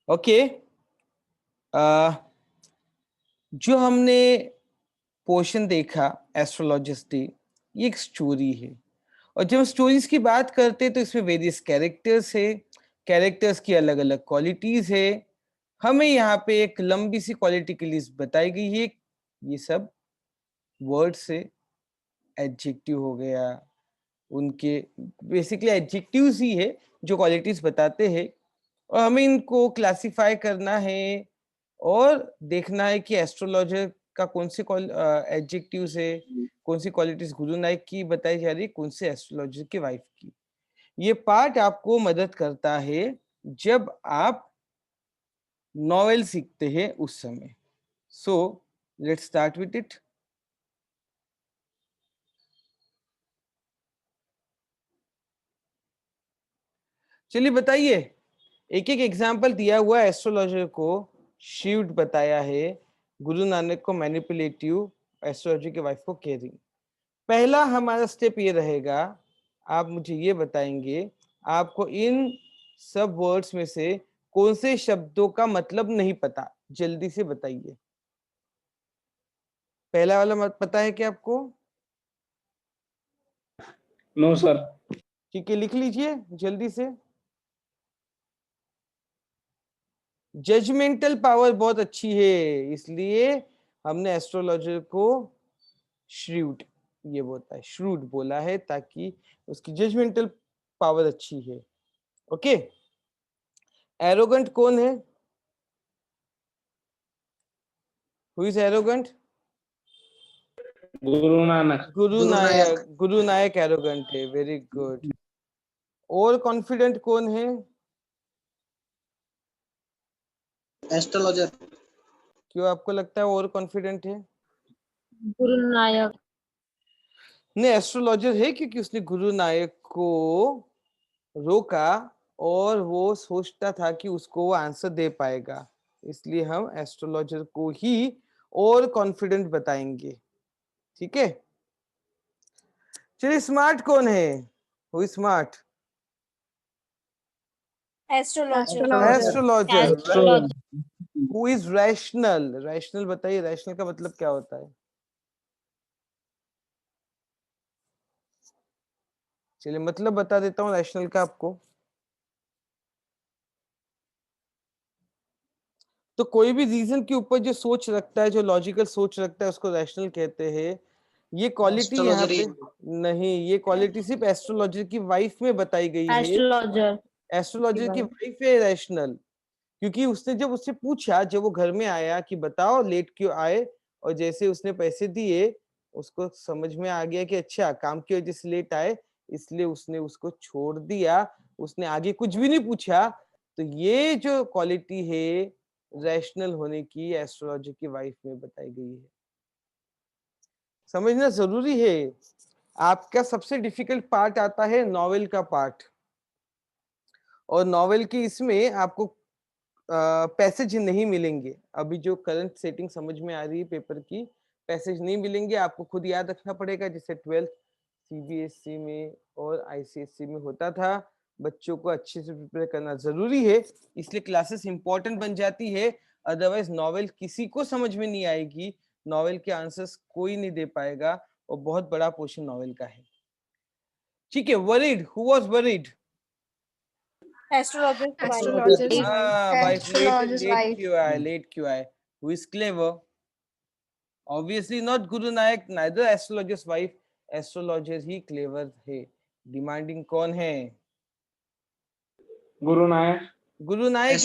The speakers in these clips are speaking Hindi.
ओके, जो हमने पोर्शन देखा एस्ट्रोलॉजिस्ट डे, ये एक स्टोरी है। और जब स्टोरीज की बात करते हैं तो इसमें वेरियस कैरेक्टर्स है, कैरेक्टर्स की अलग अलग क्वालिटीज है। हमें यहाँ पे एक लंबी सी क्वालिटी की लिस्ट बताई गई है। ये सब वर्ड से एडजेक्टिव हो गया, उनके बेसिकली एडजेक्टिव्स ही है जो क्वालिटीज बताते हैं, और हमें इनको क्लासिफाई करना है और देखना है कि एस्ट्रोलॉजर का कौन से एडजेक्टिव्स है, कौन सी क्वालिटीज गुरु नायक की बताई जा रही है, कौन से एस्ट्रोलॉजर की वाइफ की। ये पार्ट आपको मदद करता है जब आप नॉवेल सीखते हैं उस समय। So let's start with it. चलिए बताइए, एक एक एग्जाम्पल दिया हुआ है। एस्ट्रोलॉजर को शिफ्ट बताया है, गुरु नानक को मैनिपुलेटिव, एस्ट्रोलॉजर की वाइफ को केयरिंग। पहला हमारा स्टेप ये रहेगा, आप मुझे ये बताएंगे आपको इन सब वर्ड्स में से कौन से शब्दों का मतलब नहीं पता, जल्दी से बताइए। पहला वाला मत पता है क्या आपको? No sir. ठीक है, लिख लीजिए जल्दी से। जजमेंटल पावर बहुत अच्छी है, इसलिए हमने एस्ट्रोलॉजर को श्रूड ये बोलता है, श्रूड बोला है ताकि उसकी जजमेंटल पावर अच्छी है। ओके, एरोगेंट कौन है? Who is arrogant? Guru Nanak. Guru Nayak arrogant है, वेरी गुड। और कॉन्फिडेंट कौन है? एस्ट्रोलॉजर। क्यों आपको लगता है और कॉन्फिडेंट है? गुरु नायक नहीं, एस्ट्रोलॉजर है क्योंकि उसने गुरु नायक को रोका और वो सोचता था कि उसको वो आंसर दे पाएगा, इसलिए हम एस्ट्रोलॉजर को ही और कॉन्फिडेंट बताएंगे। ठीक है, चलिए स्मार्ट कौन है? Who smart? Astrologer. Who is rational? Rational बताइए, रैशनल का मतलब क्या होता है? चलिए मतलब बता देता हूँ रैशनल का आपको। तो कोई भी रीजन के ऊपर जो सोच रखता है, जो लॉजिकल सोच रखता है, उसको रैशनल कहते हैं। ये क्वालिटी यहाँ पे नहीं, ये क्वालिटी सिर्फ एस्ट्रोलॉजर की वाइफ में बताई गई है। एस्ट्रोलॉजर की वाइफ है रैशनल, क्योंकि उसने जब उससे पूछा, जब वो घर में आया कि बताओ लेट क्यों आए, और जैसे उसने पैसे दिए उसको समझ में आ गया कि अच्छा काम की वजह से लेट आए, इसलिए उसने उसको छोड़ दिया, उसने आगे कुछ भी नहीं पूछा। तो ये जो क्वालिटी है रैशनल होने की, एस्ट्रोलॉजर की वाइफ में बताई गई है। समझना जरूरी है। आपका सबसे डिफिकल्ट पार्ट आता है नॉवेल का पार्ट, और नॉवेल की इसमें आपको पैसेज नहीं मिलेंगे। अभी जो करंट सेटिंग समझ में आ रही है पेपर की, पैसेज नहीं मिलेंगे, आपको खुद याद रखना पड़ेगा, जैसे 12th सीबीएसई में और आईसीएसई में होता था। बच्चों को अच्छे से प्रिपेयर करना जरूरी है, इसलिए क्लासेस इंपॉर्टेंट बन जाती है। अदरवाइज नॉवेल किसी को समझ में नहीं आएगी, नॉवेल के आंसर्स कोई नहीं दे पाएगा, और बहुत बड़ा पोर्शन नॉवेल का है। ठीक है, worried, who was worried? Astrologer wife late क्यों आए, लेट क्यों आए? Who is clever? Obviously not Guru Nayak, neither astrologer's wife. Astrologer ही क्लेवर है। डिमांडिंग कौन है? Guru Nayak. Guru Nayak.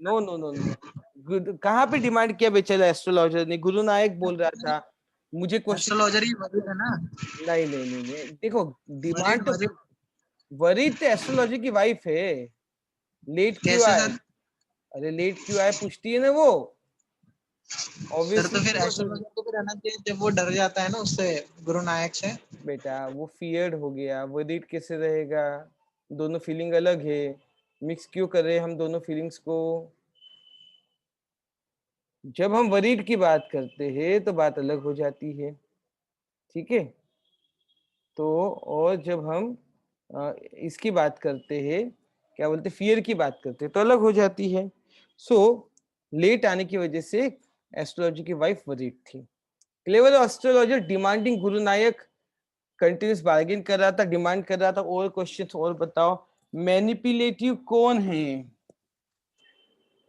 No no no no, कहाँ पे डिमांड किया बेचारा एस्ट्रोलॉजर ने? गुरु नायक बोल रहा था मुझे क्वेश्चन। एस्ट्रोलॉजर ही वरीड है ना? नहीं नहीं नहीं नहीं, देखो डिमांड तो वरीड तो एस्ट्रोलॉजर की वाइफ है। लेट क्यों आए? अरे लेट क्यों आए पूछती है ना वो। सर तो फिर एस्ट्रोलॉजर को भी रहना चाहिए जब वो डर जाता है ना उससे, गुरु नायक से। बेटा वो फियर्ड हो गया, वरीड कैसे रहेगा? दोनों फीलिंग अलग है, मिक्स क्यों कर रहे हम दोनों फीलिंग्स को? जब हम वरीड की बात करते हैं तो बात अलग हो जाती है। ठीक है, तो और जब हम इसकी बात करते हैं, क्या बोलते, फियर की बात करते हैं, तो अलग हो जाती है। सो लेट आने की वजह से एस्ट्रोलॉजर की वाइफ वरीड थी। क्लेवर एस्ट्रोलॉजर डिमांडिंग गुरु नायक कंटिन्यूस बार्गेन कर रहा था, डिमांड कर रहा था और क्वेश्चंस और बताओ। मैनिपुलेटिव कौन है?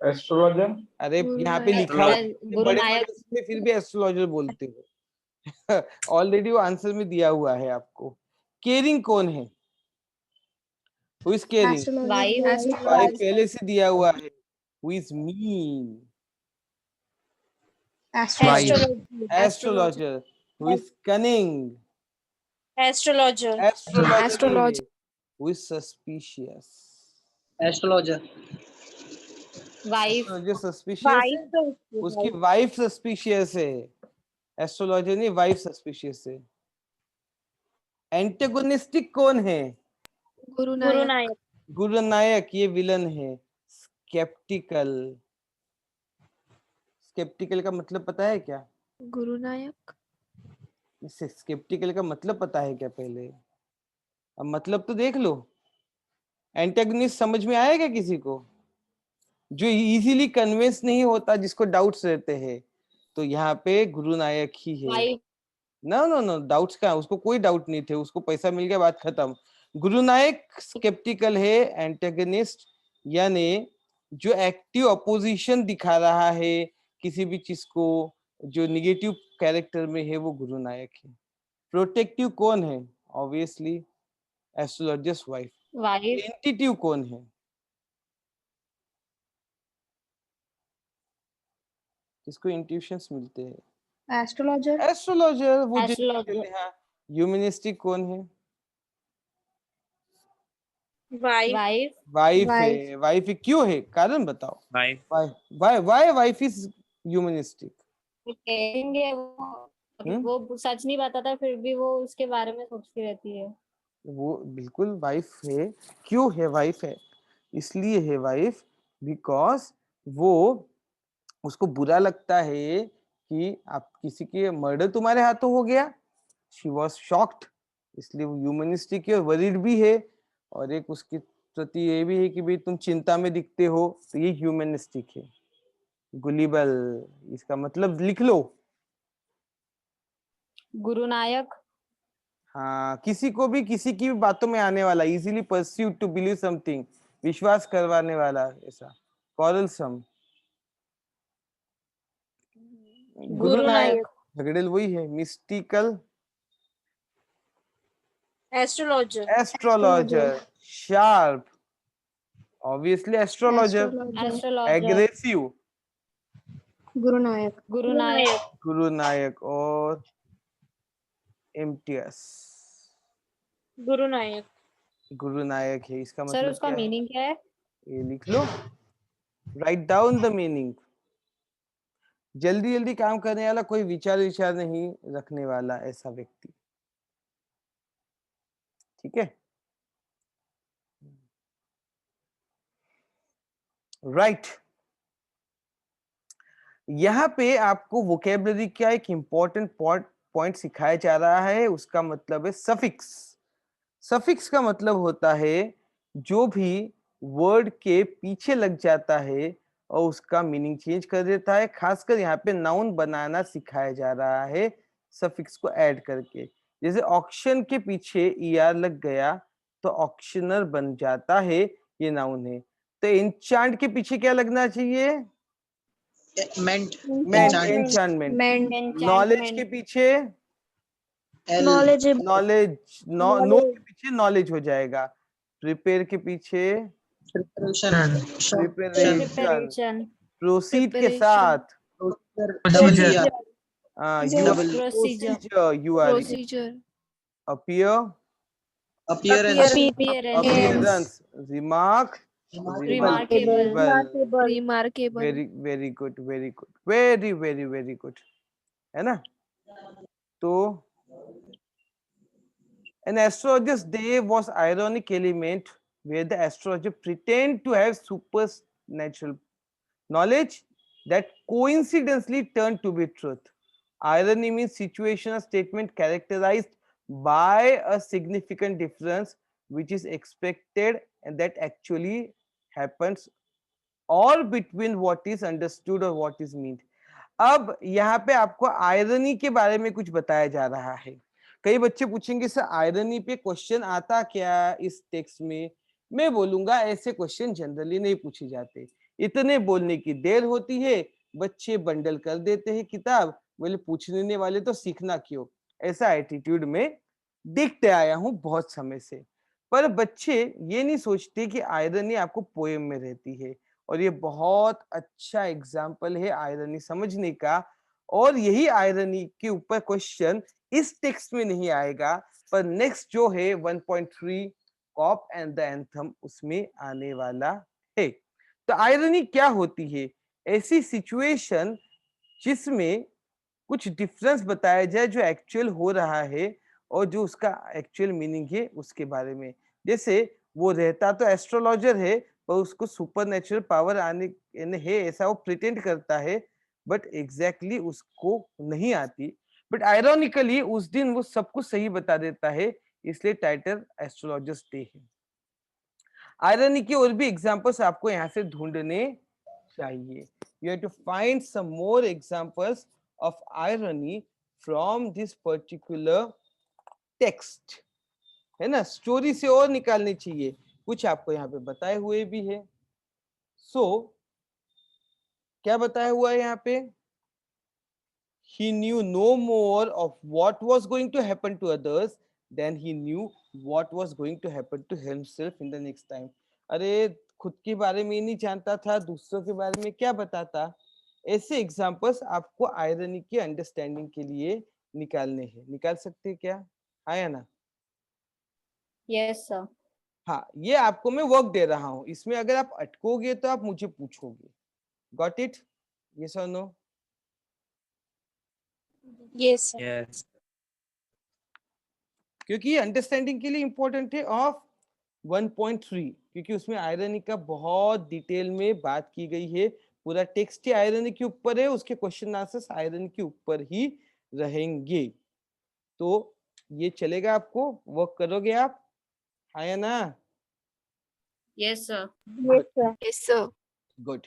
एस्ट्रोलॉजर। अरे गुरु यहाँ पे नायक। लिखा हुआ गुरु बड़े नायक। वर्ड्स में फिर भी एस्ट्रोलॉजर बोलते हो। ऑलरेडी वो आंसर में दिया हुआ है आपको। केयरिंग कौन है? Who is caring? Wife. Wife पहले से दिया हुआ है। Who is mean? Astrology. Astrologer. Who is cunning? Astrologer. Astrologer. Who is suspicious? Astrologer. Wife. Astrologer suspicious है, उसकी वाइफ सस्पिशियस है। एस्ट्रोलॉजर नहीं, वाइफ सस्पिशियस है। एंटेगोनिस्टिक कौन है? गुरु गुरु नायक। नायक। गुरु नायक, ये विलन है। स्केप्टिकल। स्केप्टिकल का मतलब पता है क्या? गुरु नायक। इससे स्केप्टिकल का मतलब पता है क्या पहले? अब मतलब तो देख लो। एंटेगोनिस्ट समझ में आएगा किसी को? जो इजीली कन्विंस नहीं होता, जिसको डाउट्स रहते हैं, तो यहाँ पे गुरु नायक ही है। Wife. No no no, doubts का उसको कोई डाउट नहीं थे, उसको पैसा मिल गया, बात खत्म। गुरु नायक स्केप्टिकल है, एंटेगनिस्ट यानी जो एक्टिव अपोजिशन दिखा रहा है किसी भी चीज को, जो निगेटिव कैरेक्टर में है, वो गुरु नायक है। प्रोटेक्टिव कौन है? Obviously astrologer's wife. Wife. Tentative कौन है? किसको इंट्यूशंस मिलते हैं? एस्ट्रोलॉजर। एस्ट्रोलॉजर। वो जो एस्ट्रोलॉजर। ह्यूमनिस्टिक कौन है? वाइफ। वाइफ। वाइफ है। वाइफ क्यों है? कारण बताओ। Wife. Why wife is humanistic? कहेंगे वो सच नहीं बताता, फिर भी वो उसके बारे में सोचती रहती है। वो बिल्कुल वाइफ है। क्यों है वाइफ है? इसलिए है वाइफ बिकॉज वो, उसको बुरा लगता है कि आप किसी के मर्डर तुम्हारे हाथों हो गया। शी वॉज शॉक्ड, इसलिए वो ह्यूमनिस्टिक है और वरीड भी है। और एक उसके प्रति ये भी है कि भाई तुम चिंता में दिखते हो, तो ये ह्यूमनिस्टिक है। गुलिबल, इसका मतलब लिख लो। गुरु नायक। हाँ, किसी को भी किसी की भी बातों में आने वाला, easily pursue to believe something, विश्वास करवाने वाला, ऐसा कॉरलसम। गुरु नायक झगड़ेल वही है। Mystical astrologer. Astrologer. Sharp obviously astrologer. Astrologer. Aggressive गुरु नायक। गुरु नायक। गुरु नायक। और इम्तियाज गुरु नायक। गुरु नायक है। इसका सर मतलब उसका क्या है? मीनिंग क्या है? ये लिख लो, राइट डाउन द मीनिंग। जल्दी जल्दी काम करने वाला, कोई विचार विचार नहीं रखने वाला, ऐसा व्यक्ति। ठीक है, राइट। यहाँ पे आपको वोकेबलरी का एक इंपॉर्टेंट पॉइंट सिखाया जा रहा है, उसका मतलब है सफिक्स। सफिक्स का मतलब होता है जो भी वर्ड के पीछे लग जाता है और उसका मीनिंग चेंज कर देता है। खासकर यहाँ पे नाउन बनाना सिखाया जा रहा है सफिक्स को ऐड करके। जैसे ऑक्शन के पीछे ईआर लग गया तो ऑक्शनर बन जाता है, ये नाउन है। तो एन्चांट के पीछे क्या लगना चाहिए? मेंट। एन्चांटमेंट। नॉलेज के पीछे नॉलेज। नॉलेज। नो के पीछे नॉलेज हो जाएगा। प्रिपेयर के पीछे प्रिपरेशन। प्रिपरेशन। प्रोसीड के साथ procedure. You are appear appearance remark remarkable. Very good very good very very very good, है ना? तो an astrologer's day was ironic element where the astrologer pretend to have supernatural knowledge that coincidentally turned to be truth. Irony means situational statement characterized by a significant difference which is expected and that actually happens और बिटवीन व्हाट इज अंडरस्टूड और व्हाट इज मीन्ड। अब यहाँ पे आपको आयरनी के बारे में कुछ बताया जा रहा है। कई बच्चे पूछेंगे सर आयरनी पे क्वेश्चन आता क्या इस टेक्स्ट में? मैं बोलूंगा ऐसे क्वेश्चन जनरली नहीं पूछे जाते, इतने बोलने की देर होती है, बच्चे बंडल कर देते हैं किताब, बोले पूछने वाले तो सीखना क्यों, ऐसा एटीट्यूड में देखते आया हूं बहुत समय से। पर बच्चे ये नहीं सोचते कि आयरनी आपको पोएम में रहती है, और ये बहुत अच्छा एग्जाम्पल है आयरनी समझने का। और यही आयरनी के ऊपर क्वेश्चन इस टेक्स्ट में नहीं आएगा, पर नेक्स्ट जो है 1.3 कॉप एंड द एंथम उसमें आने वाला है। तो आयरनी क्या होती है? ऐसी सिचुएशन जिसमें कुछ डिफरेंस बताया जाए जो एक्चुअल हो रहा है और जो उसका एक्चुअल मीनिंग है उसके बारे में। जैसे वो रहता तो एस्ट्रोलॉजर है, पर उसको सुपरनेचुरल पावर आने है ऐसा वो प्रिटेंड करता है, बट एग्जैक्टली उसको नहीं आती। बट आयरॉनिकली उस दिन वो सब कुछ सही बता देता है, इसलिए टाइटल एस्ट्रोलॉजर्स डे है। आयरनी की और भी एग्जांपल्स आपको यहाँ से ढूंढने चाहिए। You have to find some more examples of irony from this particular text, है ना? स्टोरी से और निकालनी चाहिए, कुछ आपको यहाँ पे बताए हुए भी है। क्या बताया हुआ है यहाँ पे? He knew no more of what was going to happen to others than he knew what was going to happen to himself in the next time. अरे खुद के बारे में ही नहीं जानता था, दूसरों के बारे में क्या बताता? ऐसे एग्जांपल्स आपको आयरनी की अंडरस्टैंडिंग के लिए निकालने हैं। निकाल सकते हैं क्या? आया ना? Yes sir. हाँ, ये आपको मैं वर्क दे रहा हूँ, इसमें अगर आप अटकोगे तो आप मुझे पूछोगे। Got it? यस और नो? Yes, sir. Yes. क्योंकि ये अंडरस्टैंडिंग के लिए इंपॉर्टेंट है ऑफ 1.3, क्योंकि उसमें आयरनी का बहुत डिटेल में बात की गई है। पूरा टेक्स्ट ही आयरनी के ऊपर है, उसके क्वेश्चन आंसर्स आयरनी के ऊपर ही रहेंगे। तो ये चलेगा, आपको वर्क करोगे आप? हाँ या ना? Yes sir. Yes, sir. Yes, sir. Good.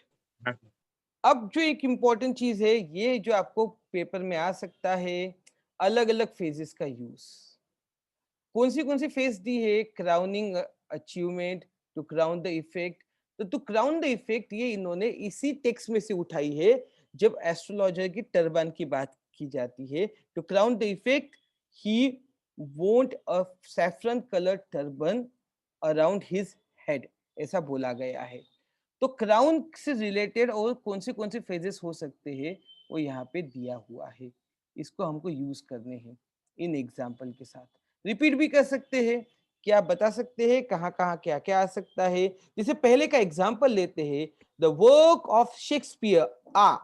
अब जो एक इम्पोर्टेंट चीज है, ये जो आपको पेपर में आ सकता है, अलग अलग फेजेस का यूज। कौन सी फेज दी है? Crowning achievement, to crown the effect. तो टू क्राउन द इफेक्ट ये इन्होंने इसी टेक्स्ट में से उठाई है जब एस्ट्रोलॉजर की टर्बन की बात की जाती है। To crown the effect he wound a saffron coloured turban around his head, ऐसा बोला गया है। तो क्राउन से रिलेटेड और कौन से फेजेस हो सकते हैं वो यहाँ पे दिया हुआ है, इसको हमको यूज करने हैं इन एग्जाम्पल के साथ। रिपीट भी कर सकते हैं, क्या आप बता सकते हैं कहाँ कहाँ क्या क्या आ सकता है? जैसे पहले का एग्जाम्पल लेते हैं, the work of Shakespeare a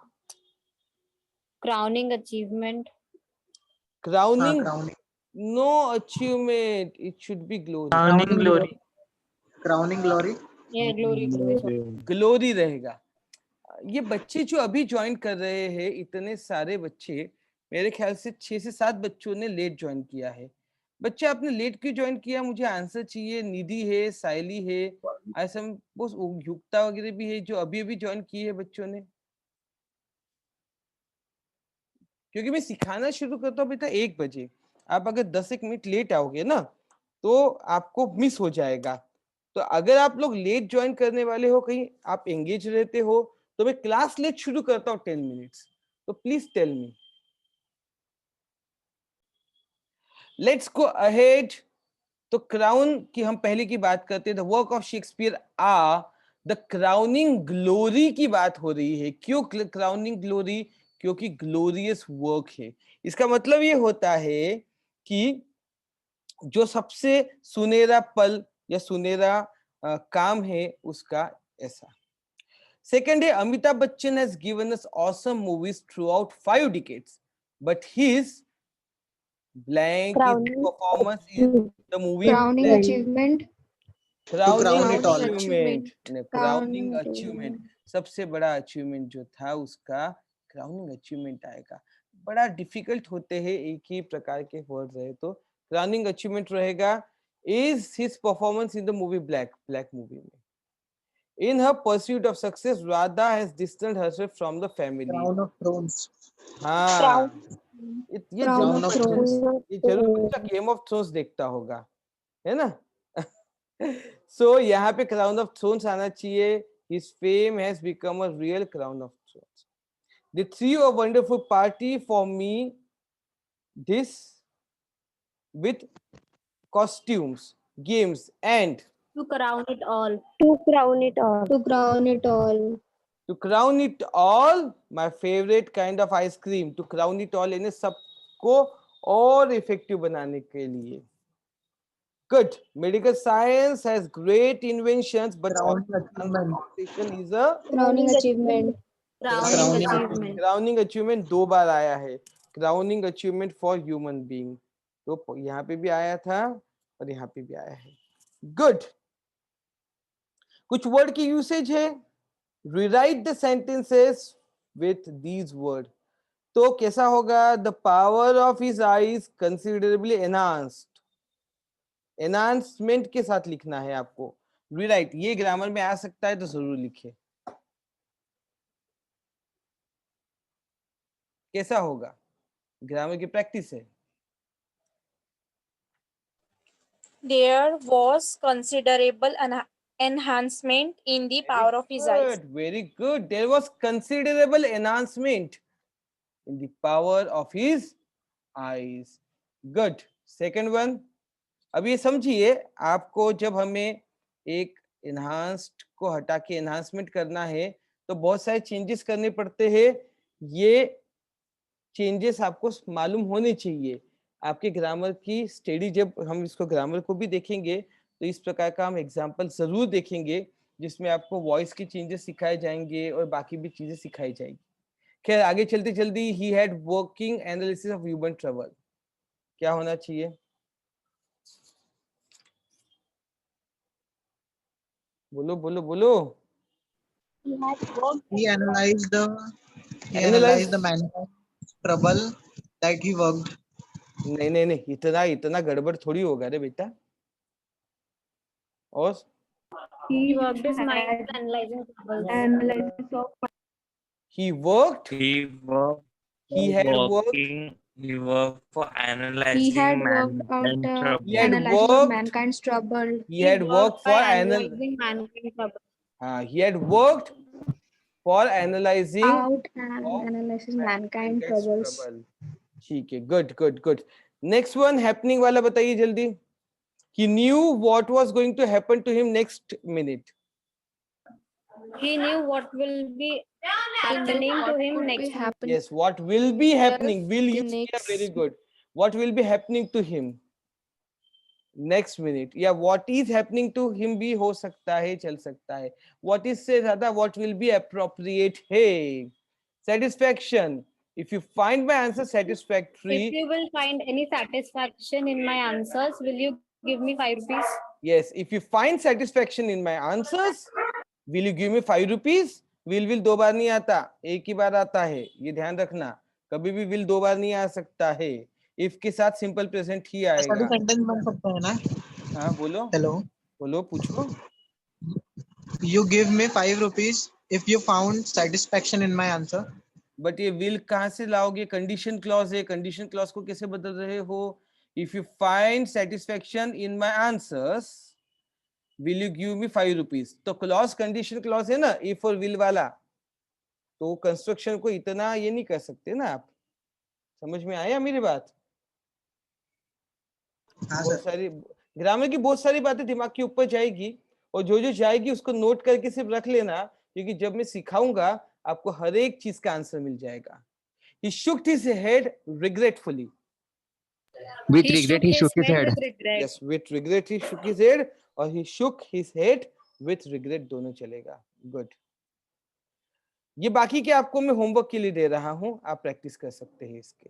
crowning achievement. Crowning, crowning no achievement, it should be glory. Crowning glory. Crowning glory. ये ग्लोरी ग्लोरी। ग्लोरी रहेगा। ये बच्चे जो अभी ज्वाइन कर रहे हैं, इतने सारे बच्चे, मेरे ख्याल से 6 से 7 बच्चों ने लेट ज्वाइन किया है। बच्चे आपने लेट क्यों ज्वाइन किया? मुझे आंसर चाहिए। निधि है, साइली है, ऐसा युक्ता वगैरह भी है जो अभी अभी ज्वाइन की है बच्चों ने। क्योंकि मैं सिखाना शुरू करता हूँ बेटा 1 बजे, आप अगर 10-1 मिनट लेट आओगे ना तो आपको मिस हो जाएगा। तो अगर आप लोग लेट ज्वाइन करने वाले हो, कहीं आप एंगेज रहते हो, तो मैं क्लास लेट शुरू करता हूँ 10 मिनट्स, तो please tell me. Let's go ahead. तो क्राउन की हम पहले की बात करते हैं, the work of Shakespeare a the crowning glory की बात हो रही है। क्यों क्राउनिंग ग्लोरी? क्योंकि ग्लोरियस वर्क है। इसका मतलब ये होता है कि जो सबसे सुनहरा पल या सुनहरा काम है उसका ऐसा। सेकंड है, Amitabh Bachchan has given us awesome movies throughout 5 decades, but his blank is his performance in the movie Crowning blank. achievement. Crowning crown it all. achievement, crowning Crowning achievement, सबसे बड़ा अचीवमेंट जो था उसका क्राउनिंग अचीवमेंट आएगा। बड़ा डिफिकल्ट होते हैं एक ही प्रकार के वर्ड रहे तो। क्राउनिंग अचीवमेंट रहेगा, is his performance in the movie black, black movie में। In her pursuit of success, Radha has distanced herself from the family. Crown of Thrones. हाँ, ये Crown जरूर of बच्चा Thrones. ये जरूर बच्चा गेम ऑफ थ्रोन्स देखता होगा, है ना? So यहाँ पे क्राउन ऑफ थ्रोन्स आना चाहिए. His fame has become a real crown of thrones. They threw a wonderful party for me, this with costumes, games, and To crown it all. To crown it all. To crown it all. to crown it all, my favorite kind of ice cream. To crown it all यानी सबको और effective बनाने के लिए. Good. Medical science has great inventions, but Crowning achievement. competition is a Crowning achievement. Crowning Crowning achievement. crowning achievement 2 बार आया है. Crowning achievement for human being. तो यहाँ पे भी आया था और यहाँ पे भी आया है. Good. कुछ वर्ड की यूसेज है. Rewrite the sentences with these words. तो कैसा होगा? The power of his eyes considerably enhanced. Enhancement के साथ लिखना है आपको. रीराइट ये ग्रामर में आ सकता है तो जरूर लिखे. कैसा होगा? ग्रामर की प्रैक्टिस है. There was considerable enhancement in the power of his eyes. Very good. There was considerable enhancement in the power of his eyes. Good. Second one. अब ये समझिए, आपको जब हमें एक enhanced को हटा के enhancement करना है तो बहुत सारे चेंजेस करने पड़ते हैं. ये चेंजेस आपको मालूम होने चाहिए. आपके ग्रामर की स्टडी जब हम इसको ग्रामर को भी देखेंगे तो इस प्रकार का हम एग्जाम्पल जरूर देखेंगे जिसमें आपको वॉइस की चेंजेस सिखाए जाएंगे और बाकी भी चीजें सिखाई जाएंगी. खैर आगे चलते जल्दी. He had working analysis of human travel. क्या होना चाहिए? बोलो बोलो बोलो. He analyzed the man's trouble that he worked. नहीं नहीं नहीं, इतना गड़बड़ थोड़ी होगा रे बेटा. और He worked his mind analyzing troubles. Analysis of he worked. He worked. He had worked. He worked for analyzing he had worked out mankind's trouble. He had analysis of worked. mankind's trouble. He had worked for analyzing mankind's trouble. he had worked for analyzing Out and analysis mankind's troubles. ठीक है. Good good good. Next one happening वाला बताइए जल्दी. He knew what was going to happen to him next minute. He knew what will be happening to him next. Yes, what will be happening. Will the use here. next- Very good. What will be happening to him next minute. या what is happening to him भी हो सकता है, चल सकता है. What is से ज्यादा what will be appropriate है. Satisfaction. If you find my answer satisfactory. If you will find any satisfaction in my answers, will you give me 5 rupees? Yes, if you find satisfaction in my answers, will you give me 5 rupees? Will 2 बार नहीं आता, एक ही बार आता है. ये ध्यान रखना. कभी भी will 2 बार नहीं आ सकता है. if के साथ सिंपल प्रेजेंट ही ऐसा भी आएगा. सेंटेंस बन सकता है ना? हाँ बोलो. हेलो. बोलो पूछो. You give me 5 rupees if you found satisfaction in my answer. But ये will कहाँ से लाओगे? कंडीशन क्लॉज है. कंडीशन क्लॉज को कैसे बदल रहे हो? If you find satisfaction in my answers, will you give me 5 rupees? तो क्लॉज कंडीशन क्लॉज है ना, if और will वाला. तो कंस्ट्रक्शन को इतना ये नहीं कर सकते ना आप. समझ में आया मेरी बात? बहुत सारी ग्रामर की बहुत सारी बातें दिमाग के ऊपर जाएगी और जो जाएगी उसको नोट करके सिर्फ रख लेना, क्योंकि जब मैं सिखाऊंगा आपको हर एक चीज का आंसर मिल जाएगा. He shook his head regretfully. With regret, he shook his head. With regret. Yes, with regret he shook his head और he shook his head with regret दोनों चलेगा. Good. ये बाकी के आपको मैं होमवर्क के लिए दे रहा हूं, आप प्रैक्टिस कर सकते हैं इसके,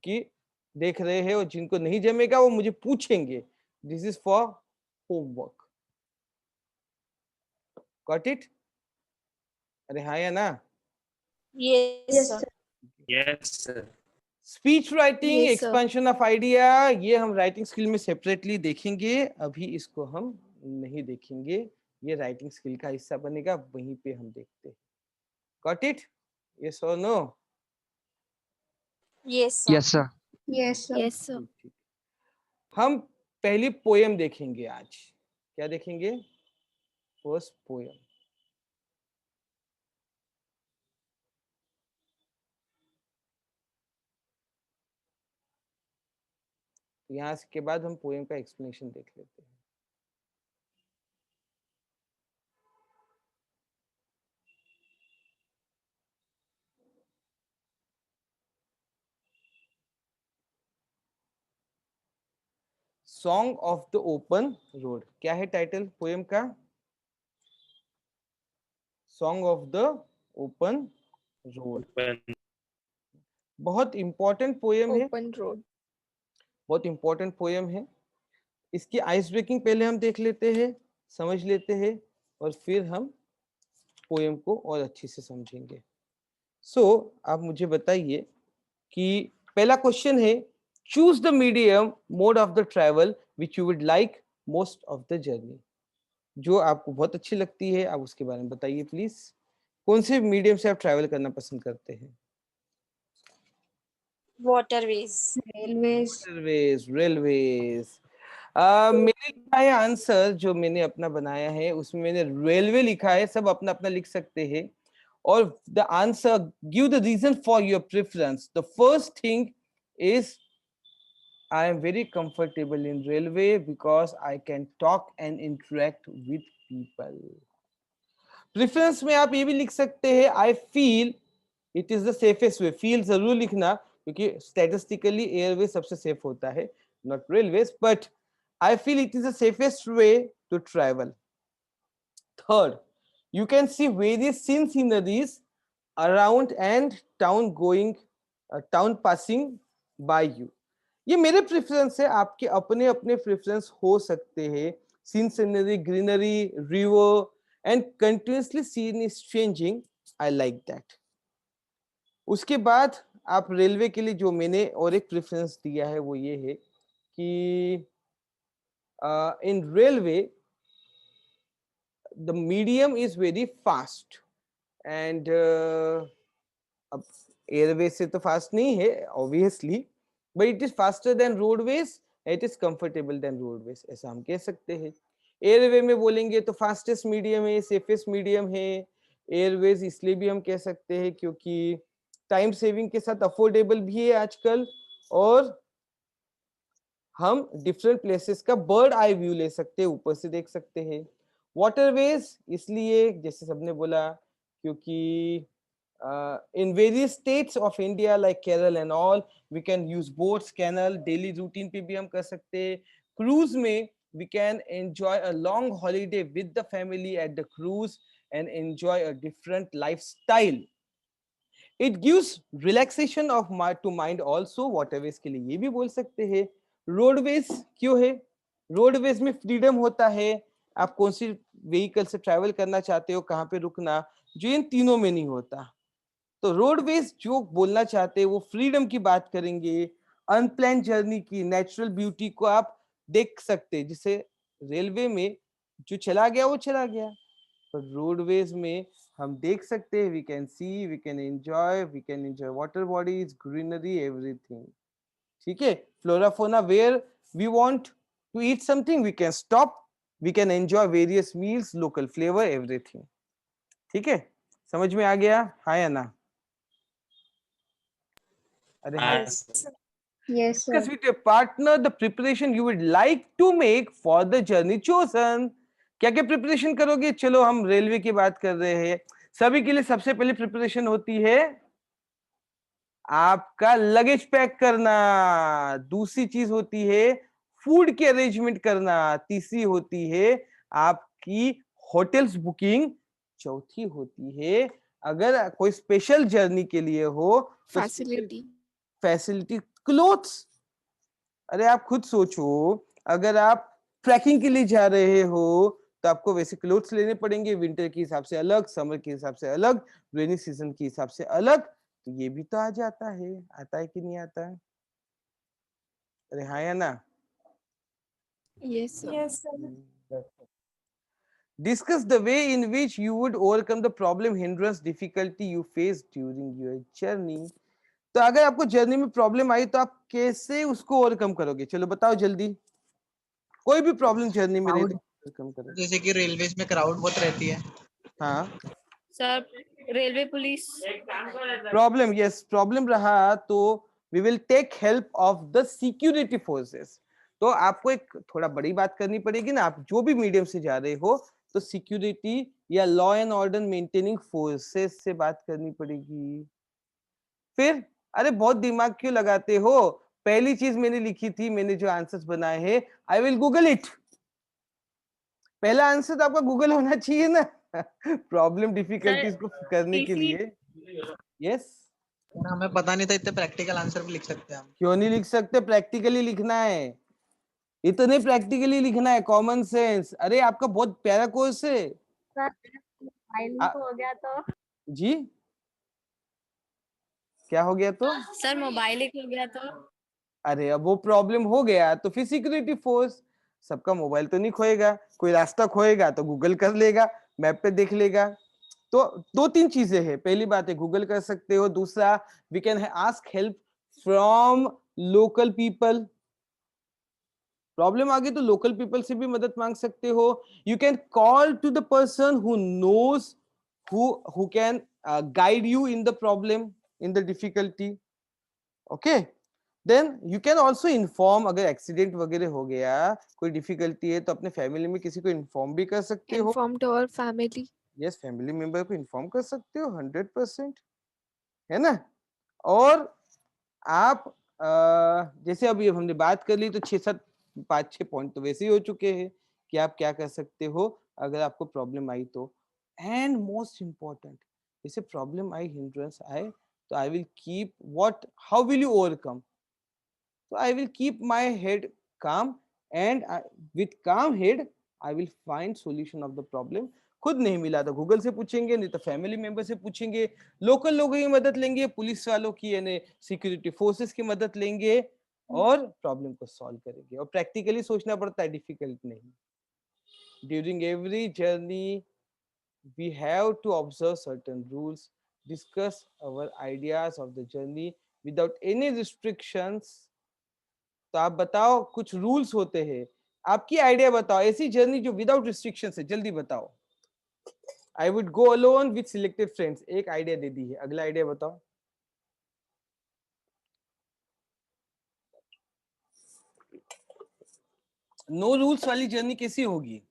कि देख रहे हैं और जिनको नहीं जमेगा वो मुझे पूछेंगे. This is for homework. Got it? अरे हाँ या ना? Yes, sir. Yes, sir. Speech writing, Yes, sir. Expansion of idea, ये हम राइटिंग स्किल में सेपरेटली देखेंगे. अभी इसको हम नहीं देखेंगे, ये राइटिंग स्किल का हिस्सा बनेगा, वहीं पे हम देखते हैं। Got it? यस और no? Yes, sir. Yes, sir. Yes, sir. Yes, sir. ठीक। हम पहली पोयम देखेंगे आज। क्या देखेंगे? First poem. यहाँ के बाद हम पोयम का एक्सप्लेनेशन देख लेते हैं। Song of the open road. क्या है टाइटल पोयम का? Song of the open road. बहुत इंपॉर्टेंट पोयम है, Open road. बहुत इंपॉर्टेंट पोयम है। इसकी आइस ब्रेकिंग पहले हम देख लेते हैं, समझ लेते हैं, और फिर हम पोयम को और अच्छे से समझेंगे। सो आप मुझे बताइए कि पहला क्वेश्चन है, choose the medium mode of the travel which you would like most of the journey. जो आपको बहुत अच्छी लगती है, आप उसके बारे में बताइए प्लीज। कौन से मीडियम से आप ट्रैवल करना पसंद करते हैं? Waterways. Railways. Railways, railways. मेरे लिखा है आंसर, जो मैंने अपना बनाया है उसमें मैंने रेलवे लिखा है, सब अपना अपना लिख सकते हैं। और the answer, give the reason for your preference. The first thing is I am very comfortable in railway because I can talk and interact with people. Preference में आप ये भी लिख सकते हैं, I feel it is the safest way. Feel जरूर लिखना, क्योंकि स्टैटिस्टिकली एयरवे सबसे सेफ होता है, not railways, but I feel it is the safest way to travel. Third, you can see various sceneries around and town passing by you. ये मेरे प्रेफरेंस है, आपके अपने अपने प्रेफरेंस हो सकते हैं। Scenery, greenery, river and continuously scene is changing, I like that. उसके बाद आप रेलवे के लिए जो मैंने और एक प्रेफरेंस दिया है वो ये है कि in railway the medium is very fast and अब एयरवे से तो फास्ट नहीं है obviously, but it is faster than roadways, it is comfortable than roadways, ऐसा हम कह सकते हैं। एयरवे में बोलेंगे तो फास्टेस्ट मीडियम है, सेफेस्ट मीडियम है। एयरवेज इसलिए भी हम कह सकते हैं क्योंकि टाइम सेविंग के साथ अफोर्डेबल भी है आजकल, और हम डिफरेंट प्लेसेस का बर्ड आई व्यू ले सकते हैं, ऊपर से देख सकते हैं। वाटरवेज इसलिए, जैसे सबने बोला, क्योंकि in various states of India like Kerala and all, we can use boats, canal, daily routine पे भी हम कर सकते हैं। cruise में we can enjoy a long holiday with the family at the cruise and enjoy a different lifestyle. It gives relaxation of to mind also. waterways के लिए ये भी बोल सकते हैं। roadways क्यों है? roadways में freedom होता है, आप कौन सी व्हीकल से ट्रैवल करना चाहते हो, कहाँ पे रुकना, जो इन तीनों में नहीं होता। तो रोडवेज जो बोलना चाहते हैं वो फ्रीडम की बात करेंगे, अनप्लान जर्नी की, नेचुरल ब्यूटी को आप देख सकते हैं, जिसे रेलवे में जो चला गया वो चला गया, पर रोडवेज में हम देख सकते हैं, we can see, we can enjoy water bodies, greenery, everything. ठीक है, flora fauna, where we want to eat something we can stop, we can enjoy various meals, local flavour, everything. ठीक है, समझ में आ गया? हाँ या ना? Yes. Yes, sir. Discuss with your partner the preparation you would like to make for the journey chosen. क्या क्या प्रिपरेशन करोगे? चलो हम रेलवे की बात कर रहे हैं। सभी के लिए सबसे पहले प्रिपरेशन होती है आपका लगेज पैक करना, दूसरी चीज होती है फूड की अरेंजमेंट करना, तीसरी होती है आपकी होटल्स बुकिंग, चौथी होती है अगर कोई स्पेशल जर्नी के लिए हो तो फैसिलिटी, क्लोथ्स। अरे आप खुद सोचो, अगर आप ट्रैकिंग के लिए जा रहे हो तो आपको वैसे क्लोथ्स लेने पड़ेंगे, विंटर के हिसाब से अलग, समर के हिसाब से अलग, रेनी सीजन के हिसाब से अलग। तो ये भी तो आ जाता है, आता है कि नहीं आता है? अरे हाँ या ना? Yes, sir. Discuss the way in which you would overcome the problem, hindrance, difficulty you face during your journey. तो अगर आपको जर्नी में प्रॉब्लम आई तो आप कैसे उसको ओवरकम करोगे? चलो बताओ जल्दी, कोई भी प्रॉब्लम जर्नी में रही तो ओवरकम करो। जैसे कि रेलवेज में क्राउड बहुत रहती है। हाँ, sir railway police. Problem, yes, problem रहा तो we will take help of the security forces. तो आपको एक थोड़ा बड़ी बात करनी पड़ेगी ना, आप जो भी मीडियम से जा रहे हो तो सिक्योरिटी या law and order maintaining forces से बात करनी पड़ेगी। फिर अरे बहुत दिमाग क्यों लगाते हो? पहली चीज मैंने लिखी थी, मैंने जो आंसर्स बनाए हैं, आई विल गूगल इट। पहला आंसर तो आपका गूगल होना चाहिए ना प्रॉब्लम डिफिकल्टीज को करने के लिए। यस, हमें पता नहीं था इतने प्रैक्टिकल आंसर भी लिख सकते हैं हम। क्यों नहीं लिख सकते? प्रैक्टिकली लिखना है, इतने प्रैक्टिकली लिखना है, कॉमन सेंस। अरे आपका बहुत प्यारा कोर्स है। मोबाइल हो गया तो जी, क्या हो गया तो? सर मोबाइल हो गया तो अरे अब वो प्रॉब्लम हो गया तो फिर सिक्योरिटी फोर्स। सबका मोबाइल तो नहीं खोएगा, कोई रास्ता खोएगा तो गूगल कर लेगा, मैप पे देख लेगा। तो दो तीन चीजें हैं, पहली बात है गूगल कर सकते हो, दूसरा we can ask help from local people. Problem आ गई तो लोकल पीपल से भी मदद मांग सकते हो। You can call to the person who knows, who can guide you in the problem, in the difficulty. Okay, then you can also inform, अगर एक्सीडेंट वगैरह हो गया, कोई डिफिकल्टी है तो अपने फैमिली में किसी को इन्फॉर्म भी कर सकते हो। Inform to our family. Yes, family member को इन्फॉर्म कर सकते हो 100%, है ना। और आप जैसे अभी हमने बात कर ली तो 5-6 पॉइंट तो वैसे ही हो चुके हैं कि आप क्या कर सकते हो अगर आपको प्रॉब्लम आई तो। एंड मोस्ट इम्पोर्टेंट, जैसे प्रॉब्लम आई, हिंड्रेंस आए तो I will keep what, how will you overcome? So I will keep my head calm and with calm head I will find solution of the problem. खुद नहीं मिला तो गूगल से पूछेंगे, नहीं तो फैमिली मेंबर से पूछेंगे, लोकल लोगों की मदद लेंगे, पुलिस वालों की यानी सिक्योरिटी फोर्सेस की मदद लेंगे और प्रॉब्लम को सॉल्व करेंगे। और प्रैक्टिकली सोचना पड़ता है, डिफिकल्ट नहीं। During every journey we have to observe certain rules, discuss our ideas of the journey without any restrictions. तो आप बताओ, कुछ रूल्स होते हैं, आपकी आइडिया बताओ, ऐसी जर्नी जो विदाउट रिस्ट्रिक्शन है, जल्दी बताओ। I would go alone with selected friends, एक आइडिया दे दी है, अगला आइडिया बताओ। नो रूल्स वाली जर्नी कैसी होगी?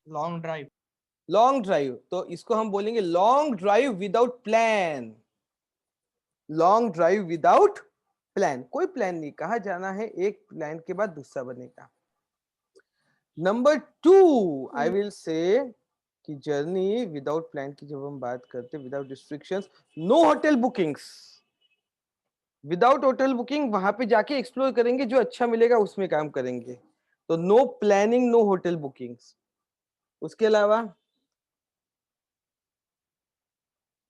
Long drive. लॉन्ग ड्राइव, तो इसको हम बोलेंगे long drive without plan. Long drive without plan, कोई प्लान नहीं, कहाँ जाना है, एक प्लान के बाद दूसरा बनेगा। नंबर 2, आई विल से कि जर्नी विदाउट प्लान की जब हम बात करते, without restrictions, no hotel bookings. Without hotel booking, वहां पे जाके एक्सप्लोर करेंगे, जो अच्छा मिलेगा उसमें काम करेंगे। तो no planning, no hotel bookings. उसके अलावा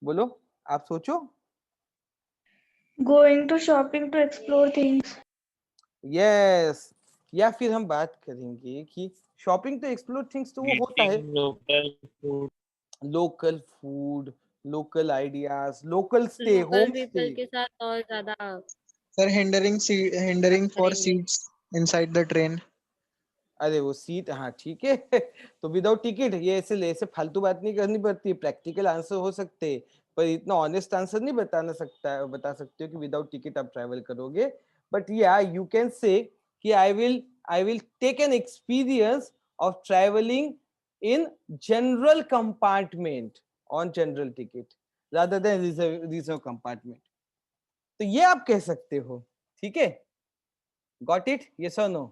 बोलो, आप सोचो। Going to shopping to explore things. Yes, या फिर हम बात करेंगे कि शॉपिंग तो एक्सप्लोर थिंग्स तो वो होता है, Local food. Local food, local ideas, local stay, local home people stay. के साथ और ज्यादा। Sir hindering for seats inside the train. अरे वो सीट, हाँ ठीक है तो विदाउट टिकट, ये ऐसे फालतू बात नहीं करनी पड़ती, प्रैक्टिकल आंसर हो सकते, पर इतना ऑनेस्ट आंसर नहीं बता सकते हो कि विदाउट टिकट आप ट्रैवल करोगे। बट या यू कैन से कि I will take an experience of travelling in general compartment on general ticket rather than reserve compartment. तो ये आप कह सकते हो, ठीक है। गॉट इट, यस और no?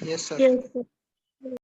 Yes sir. Yes, sir.